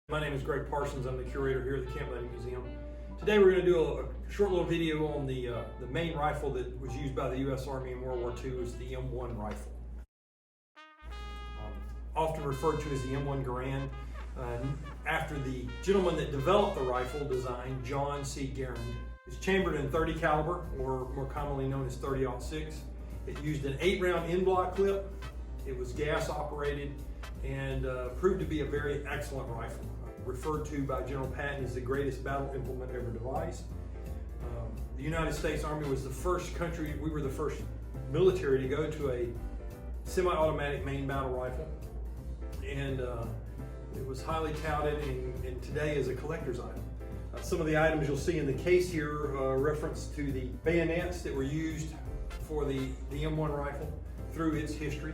My name is Greg Parsons. I'm the curator here at the Camp Lady Museum. Today we're going to do a short little video on the main rifle that was used by the U.S. Army in World War II. It's the M1 rifle. Often referred to as the M1 Garand, after the gentleman that developed the rifle design, John C. Garand. It's chambered in .30 caliber, or more commonly known as .30-06. It used an 8-round in-block clip. It was gas operated and proved to be a very excellent rifle. Referred to by General Patton as the greatest battle implement ever devised. The United States Army was the first country, we were the first military to go to a semi-automatic main battle rifle. And it was highly touted and today is a collector's item. Some of the items you'll see in the case here reference to the bayonets that were used for the M1 rifle through its history,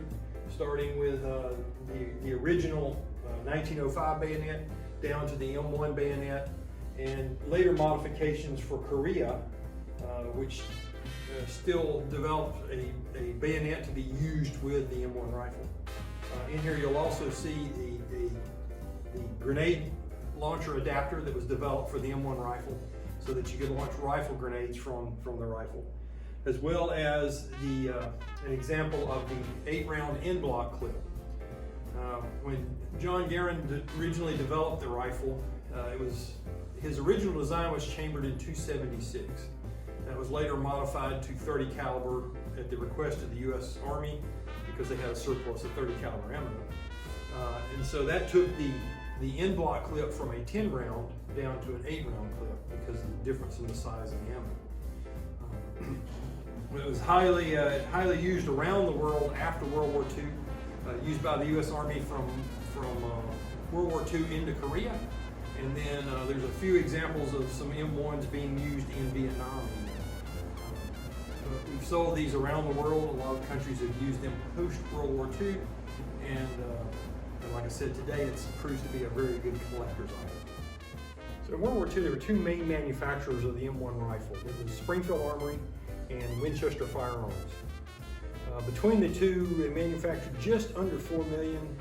starting with the original 1905 bayonet down to the M1 bayonet, and later modifications for Korea, which still developed a bayonet to be used with the M1 rifle. In here you'll also see the grenade launcher adapter that was developed for the M1 rifle so that you could launch rifle grenades from the rifle, as well as an example of the 8-round in-block clip. When John Garand originally developed the rifle, his original design was chambered in .276. That was later modified to .30 caliber at the request of the U.S. Army because they had a surplus of .30 caliber ammo. And so that took the in-block clip from a 10-round down to an 8-round clip because of the difference in the size of the ammo. It was highly used around the world after World War II. Used by the U.S. Army from World War II into Korea, and then there's a few examples of some M1s being used in Vietnam. We've sold these around the world. A lot of countries have used them post World War II, and like I said, today it proves to be a very good collector's item. So in World War II, there were two main manufacturers of the M1 rifle. It was Springfield Armory and Winchester Firearms. Between the two, they manufactured just under 4 million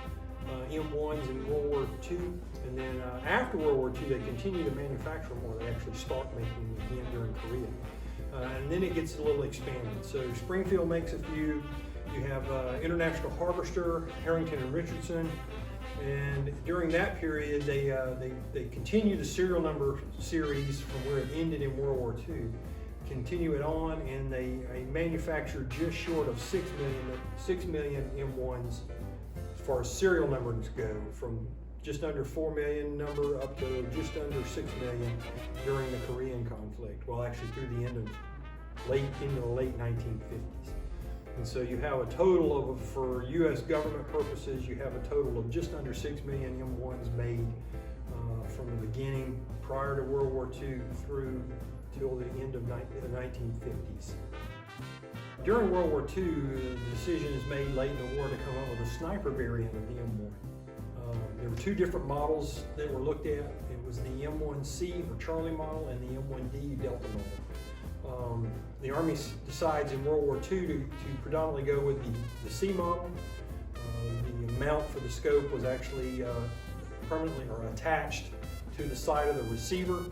M1s in World War II, and then after World War II, they continued to manufacture more. They actually stopped making them again during Korea. And then it gets a little expanded. So Springfield makes a few. You have International Harvester, Harrington and Richardson, and during that period, they continued the serial number series from where it ended in World War II. Continue it on, and they manufactured just short of 6 million M1s as far as serial numbers go, from just under 4 million number up to just under 6 million during the Korean conflict, well actually through the end of into the late 1950s. And so you have a total of, for U.S. government purposes, you have a total of just under 6 million M1s made from the beginning prior to World War II through till the end of the 1950s. During World War II, the decision is made late in the war to come up with a sniper variant of the M1. There were two different models that were looked at. It was the M1C or Charlie model and the M1D Delta model. The Army decides in World War II to predominantly go with the C model. The mount for the scope was actually permanently or attached to the side of the receiver,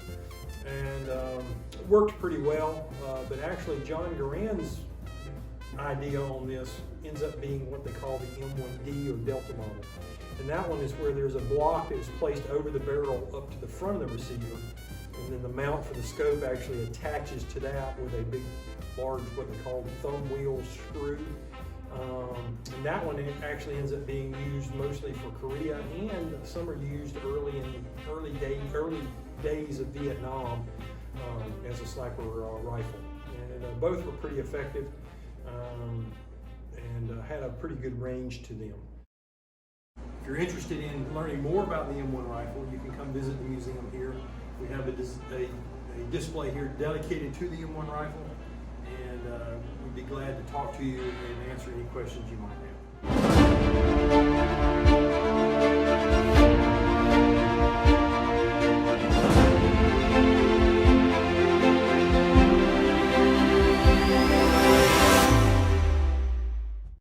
and it worked pretty well, but actually John Garand's idea on this ends up being what they call the M1D or Delta model. And that one is where there's a block that is placed over the barrel up to the front of the receiver, and then the mount for the scope actually attaches to that with a big, large, what they call the thumb wheel screw. And that one actually ends up being used mostly for Korea, and some are used early days of Vietnam as a sniper rifle. And both were pretty effective and had a pretty good range to them. If you're interested in learning more about the M1 rifle, you can come visit the museum here. We have a display here dedicated to the M1 rifle, and we'd be glad to talk to you and answer any questions you might have.